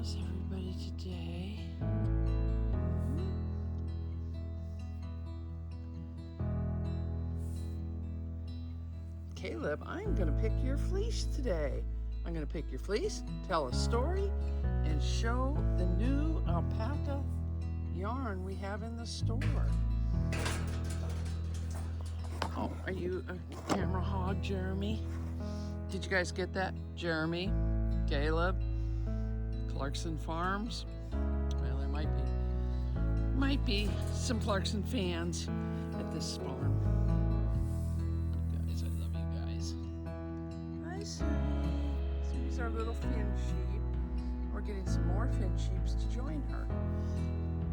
How's everybody today? Caleb, I'm going to pick your fleece today. I'm going to pick your fleece, tell a story, and show the new alpaca yarn we have in the store. Oh, are you a camera hog, Jeremy? Did you guys get that? Jeremy, Caleb, Clarkson Farms. Well, there might be some Clarkson fans at this farm. Guys, I love you guys. Hi, Susie. Susie's our little fin sheep. We're getting some more fin sheeps to join her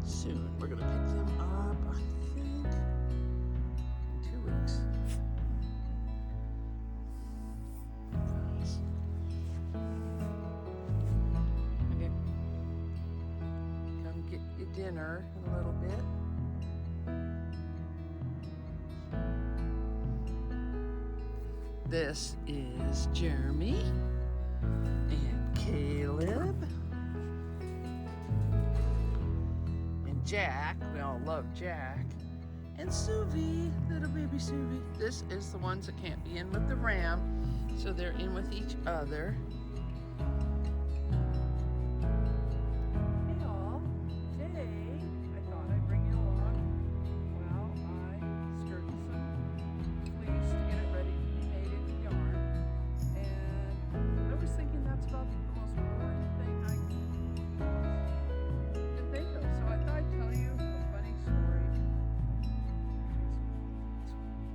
soon. We're gonna pick them up, I think, in 2 weeks. Get your dinner in a little bit. This is Jeremy and Caleb and Jack. We all love Jack. And Suvi, little baby Suvi. This is the ones that can't be in with the ram, so they're in with each other.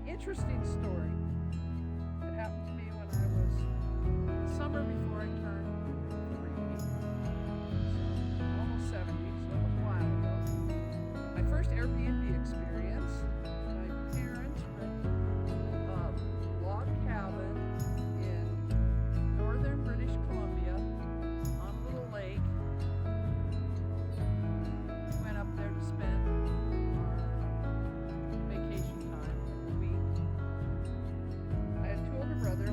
Interesting story. It happened to me when I was the summer before I turned 3, almost 70, so that was a while ago. My first Airbnb experience. My parents were a log cabin in northern British Columbia on a little lake. We went up there to spend brothers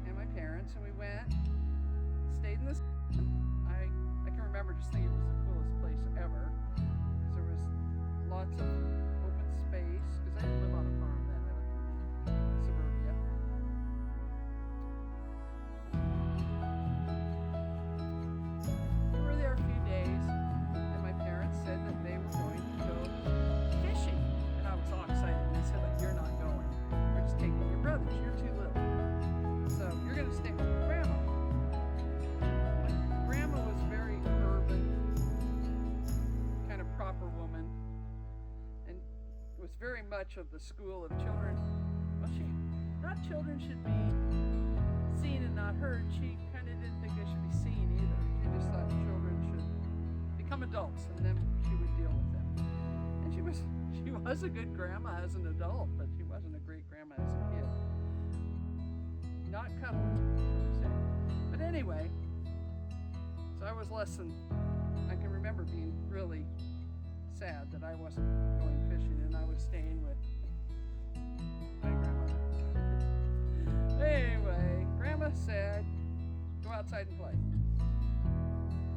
and my parents, and we went, stayed in this. I can remember just thinking it was the coolest place ever, because there was lots of open space, because I didn't live on a farm then, I lived in suburbia. We were there a few days, and my parents said that they were going to go fishing, and I was all excited, and they said, like, you're not going. We're just taking your brothers. You're too little. So you're going to stay with your grandma. My grandma was very urban, kind of proper woman, and was very much of the school of children. Well, she thought children should be seen and not heard. She kind of didn't think they should be seen either. She just thought children should become adults, and then she would deal with them. And she was a good grandma as an adult, but she wasn't a great grandma as a kid. Not cuddly, shall we say. But anyway, so I was less than, I can remember being really sad that I wasn't going fishing and I was staying with my grandma. Anyway, Grandma said, go outside and play.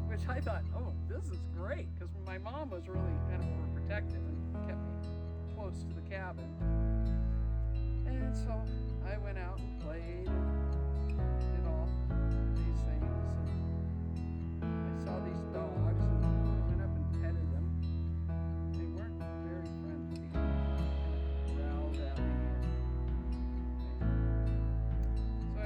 Which I thought, oh, this is great, because my mom was really kind of overprotective and kept me close to the cabin. And so I went out and played and did all these things. And I saw these dogs and I went up and petted them. They weren't very friendly. They kind of growled at me. So I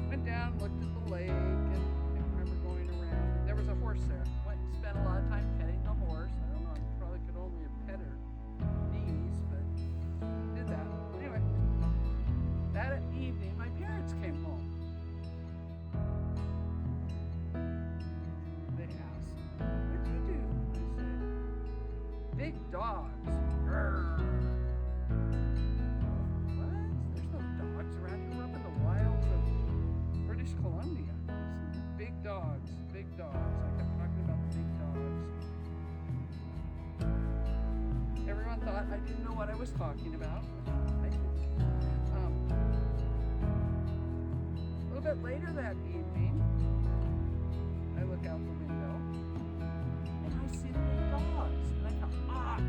went down and looked at the lake, and I remember going around. There was a horse there. Went and spent a lot of time petting the horse. I don't know, I probably could only have pet her knees, but did that. Anyway, that evening, my parents came home. They asked, what did you do? I said, big dogs. Grrr. What? There's no dogs around here. We're up in the wilds of British Columbia. I said, big dogs, big dogs. I kept talking about the big dogs. Everyone thought I didn't know what I was talking about. I did. A little bit later that evening, I look out the window and I see the dogs. And I thought,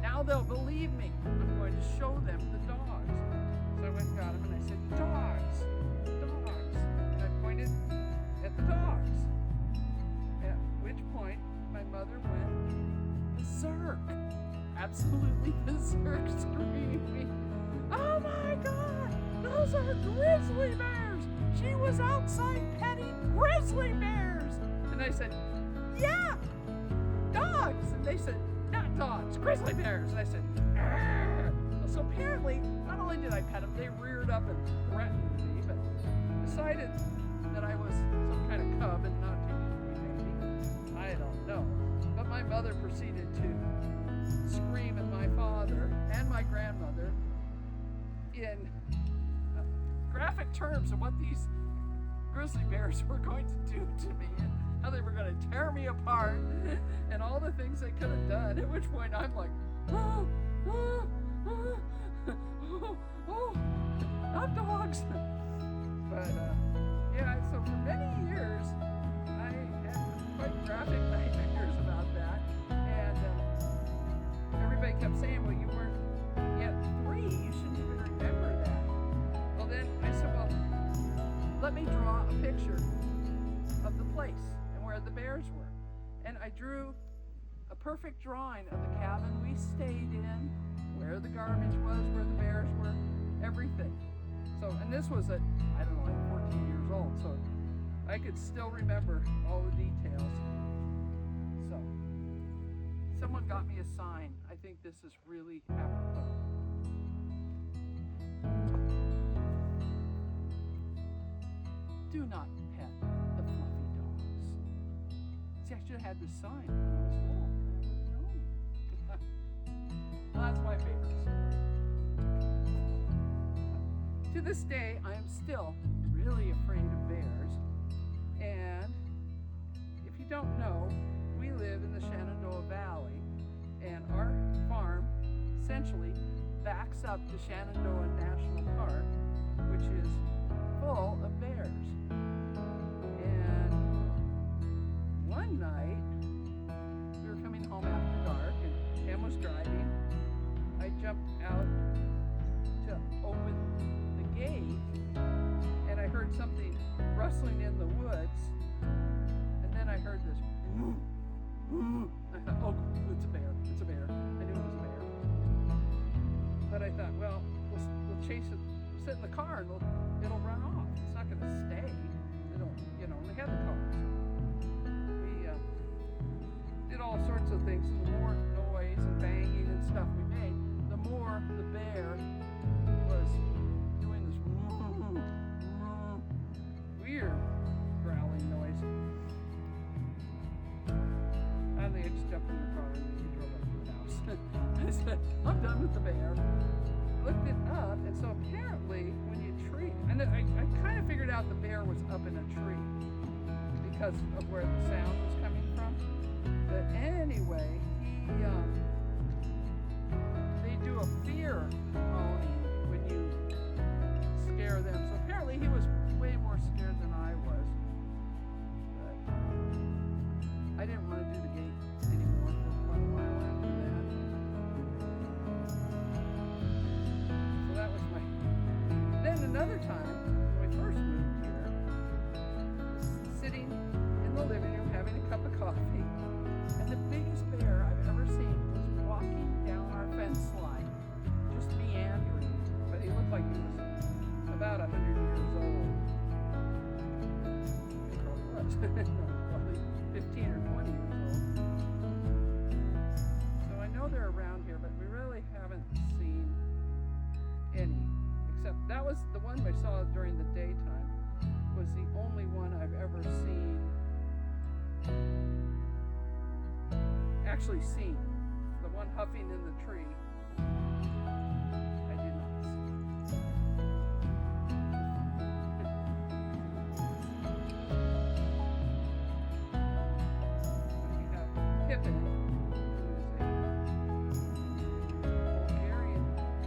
now they'll believe me. I'm going to show them the dogs. So I went and got them and I said, dogs, dogs. And I pointed at the dogs. At which point my mother went berserk. Absolutely berserk, screaming, oh my God, those are grizzly bears. She was outside petting grizzly bears. And I said, yeah, dogs. And they said, not dogs, grizzly bears. And I said, argh. So apparently, not only did I pet them, they reared up and threatened me, but decided that I was some kind of cub and not to eat me, maybe. I don't know. But my mother proceeded to scream at my father and my grandmother in graphic terms of what these grizzly bears were going to do to me and how they were going to tear me apart and all the things they could have done. At which point I'm like, not dogs. But yeah, so for many years I had quite graphic nightmares about that. And everybody kept saying, well, you weren't yet 3, you shouldn't even remember that. Well, then I said, well, let me draw a picture of the place and where the bears were. And I drew a perfect drawing of the cabin we stayed in, where the garbage was, where the bears were, everything. So, and this was at, I don't know, like 14 years old, so I could still remember all the details. So, someone got me a sign. I think this is really apropos. Do not pet the fluffy dogs. See, I should have had this sign when I was little. I would have known. That's my favorite story. To this day, I am still really afraid of bears. And if you don't know, we live in the Shenandoah Valley, and our farm essentially backs up to Shenandoah National Park, which is full of bears. And one night, we were coming home after dark, and Pam was driving. I jumped out to open the gate, and I heard something rustling in the woods, and then I heard this. I thought, oh, it's a bear, it's a bear. I knew it was a bear. But I thought, well, we'll chase it, we'll sit in the car and it'll run off. It's not going to stay. It'll, we had the cars. We did all sorts of things. And the more noise and banging and stuff we made, the more the bear was doing this weird growling noise. Finally, I just jumped in the car and we drove up to the house. I said, I'm done with the bear. Looked it up, and so apparently when you treat, and I kind of figured out the bear was up in a tree because of where the sound was coming from. But anyway, they do a fear moaning when you scare them. So apparently he was way more scared than I was. But I didn't want to do the gate anymore for quite a while after that. So that was my... Then another time, when we first moved here, sitting in the living room having a cup of coffee, and the biggest bear I've ever seen was walking down our fence line, just meandering. But he looked like he was about 100 years old. He probably was. Probably 15 or 20 years old. So I know they're around here, but we really haven't seen any. Except that was the one we saw during the daytime, was the only one I've ever seen. Actually seen. The one huffing in the tree. I did not see. We have Pippin, who is a Bulgarian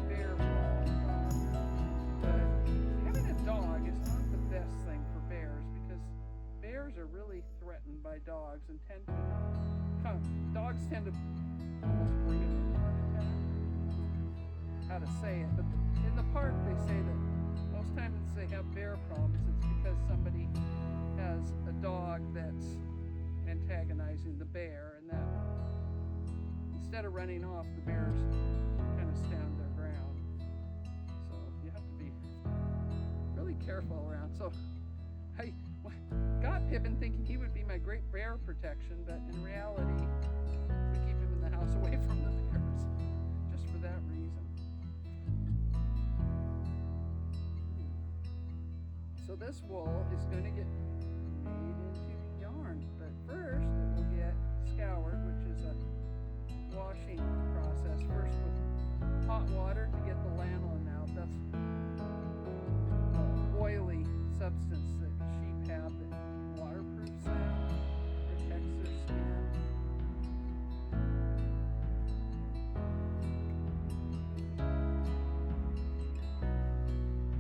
bear dog. But having a dog is not the best thing for bears are really threatened by dogs and tend to dogs tend to almost bring it into an attack. How to say it, but in the park they say that most times they have bear problems, it's because somebody has a dog that's antagonizing the bear, and that instead of running off, the bears kind of stand their ground. So you have to be really careful around. So I got Pippin thinking he would be my great bear protection, but in reality, we keep him in the house away from the bears, just for that reason. So this wool is going to get made into yarn, but first it will get scoured, which is a washing process. First with hot water to get the lanolin out. That's oily substance that sheep have that waterproofs them, protects their skin.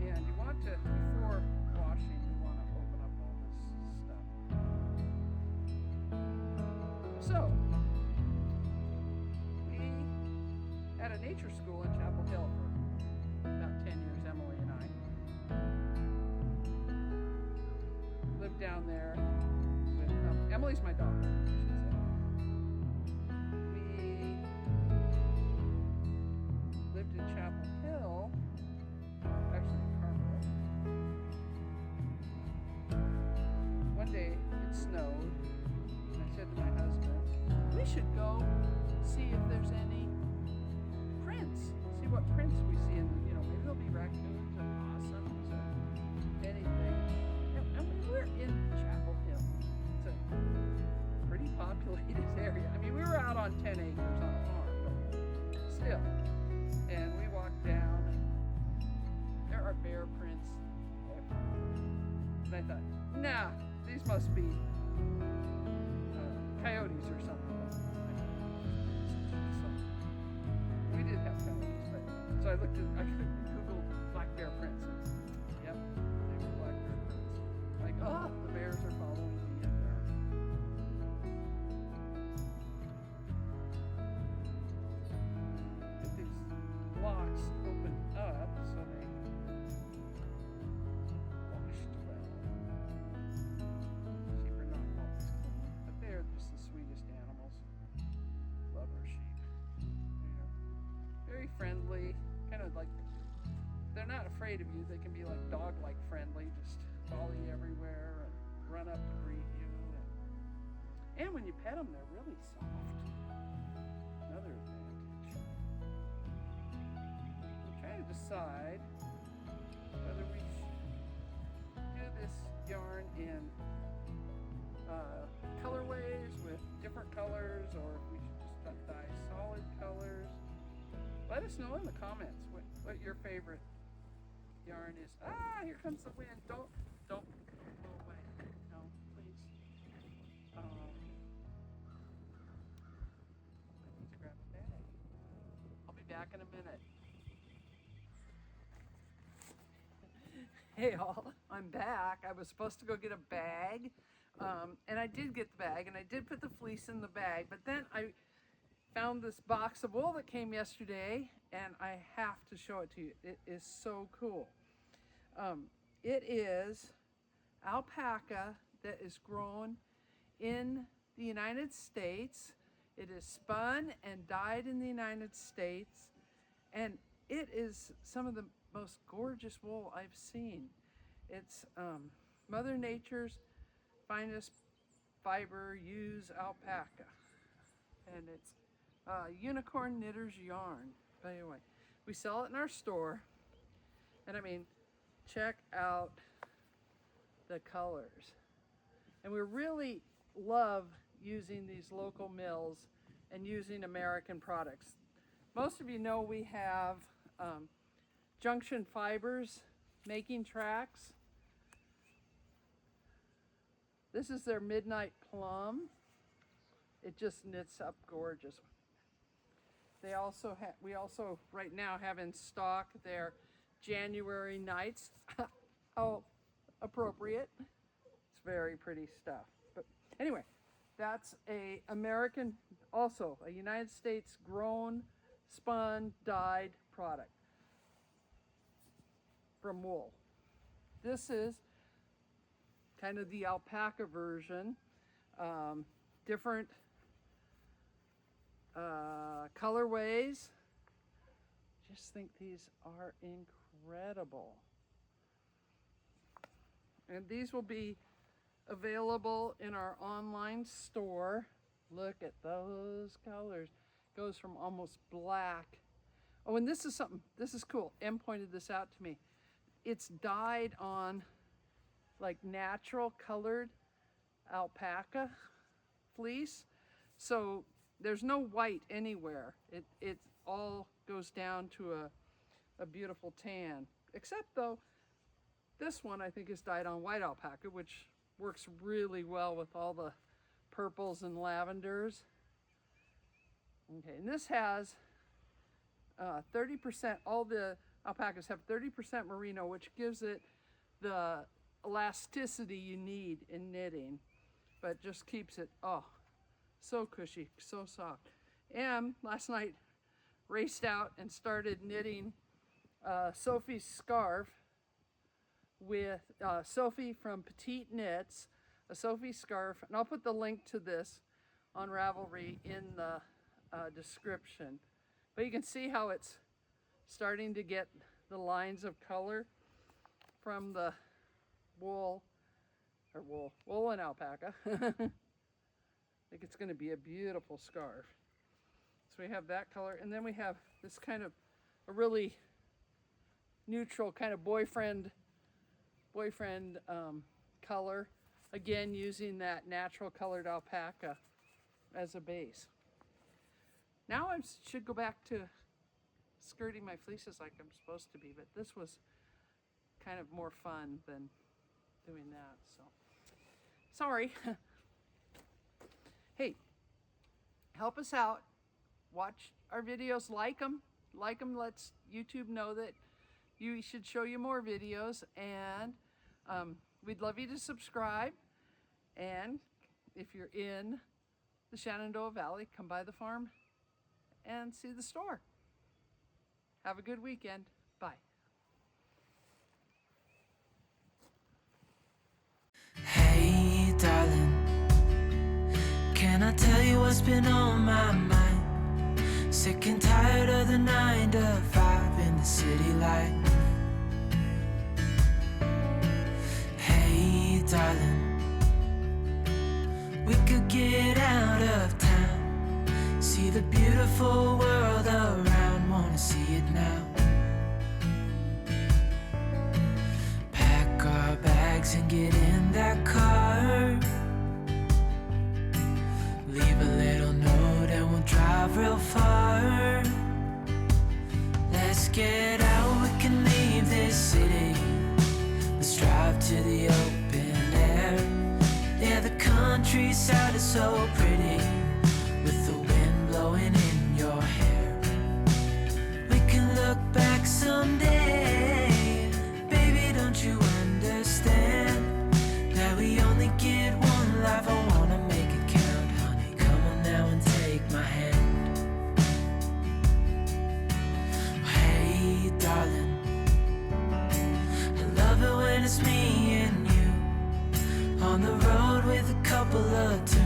And you want to, before washing, you want to open up all this stuff. So, we at a nature school in Chapel Hill for about 10 years, Emily and I. Lived down there with Emily's my daughter, I should say. We lived in Chapel Hill, actually in Carmel. One day it snowed, and I said to my husband, we should go see if there's any prints. See what prints we see in, maybe there'll be raccoons or possums or anything. And we were in Chapel Hill. It's a pretty populated area. I mean, we were out on 10 acres on a farm, but still. And we walked down, and there are bear prints everywhere. And I thought, nah, these must be coyotes or something. So we did have coyotes, but so I Googled black bear prints. And, yep, they were black bear prints. Like, oh, the bears are following me in there. Get these blocks opened up so they washed well. Sheep are not always clean, but they're just the sweetest animals. Love our sheep. They're very friendly, kind of like, they're not afraid of you. They can be like dog-like friendly, just follow you everywhere and run up to greet you. And when you pet them, they're really soft. Another advantage. We're trying to decide whether we should do this yarn in colorways with different colors, or if we should just dye solid colors. Let us know in the comments what your favorite yarn is. Ah, here comes the wind. Don't go away. No, please. I need to grab a bag. I'll be back in a minute. Hey all, I'm back. I was supposed to go get a bag, and I did get the bag, and I did put the fleece in the bag, but then I found this box of wool that came yesterday, and I have to show it to you. It is so cool. It is alpaca that is grown in the United States. It is spun and dyed in the United States, and it is some of the most gorgeous wool I've seen. It's Mother Nature's finest fiber, use alpaca, and it's unicorn knitter's yarn. But anyway, we sell it in our store, and I mean, check out the colors. And we really love using these local mills and using American products. Most of you know we have Junction Fibers making tracks. This is their Midnight Plum. It just knits up gorgeous. They also we also right now have in stock their January Nights. How appropriate. It's very pretty stuff. But anyway, that's a American, also a United States grown, spun, dyed product from wool. This is kind of the alpaca version. Different colorways. Just think these are incredible. And these will be available in our online store. Look at those colors. Goes from almost black. Oh, and this is something, this is cool. Em pointed this out to me. It's dyed on like natural colored alpaca fleece. So there's no white anywhere. It all goes down to a beautiful tan. Except though, this one I think is dyed on white alpaca, which works really well with all the purples and lavenders. Okay, and this has 30%, all the alpacas have 30% merino, which gives it the elasticity you need in knitting, but just keeps it, oh, so cushy, so soft. Em, last night, raced out and started knitting Sophie's scarf with Sophie from Petite Knits, a Sophie scarf, and I'll put the link to this on Ravelry in the description. But you can see how it's starting to get the lines of color from the wool and alpaca. I think it's going to be a beautiful scarf. So we have that color, and then we have this kind of a really neutral kind of boyfriend color, again using that natural colored alpaca as a base. Now I should go back to skirting my fleeces like I'm supposed to be, but this was kind of more fun than doing that, so sorry. Hey, help us out. Watch our videos, like them, lets YouTube know that you should show you more videos, and we'd love you to subscribe, and if you're in the Shenandoah Valley, come by the farm and see the store. Have a good weekend. Bye. Hey darling, can I tell you what's been on my mind? Sick and tired of the 9 to 5 in the city life. Hey darling, we could get out of town, see the beautiful world around, wanna see it now. Pack our bags and get in that car, leave a little note and we'll drive real far. Let's get out, we can leave this city, let's drive to the open air. Yeah, the countryside is so pretty, with the wind blowing in your hair. We can look back someday, baby, don't you understand that we only get one life? I wanna make it count, honey, come on now and take my hand. Hey darling, I love it when it's me and you on the road with a couple of tunes.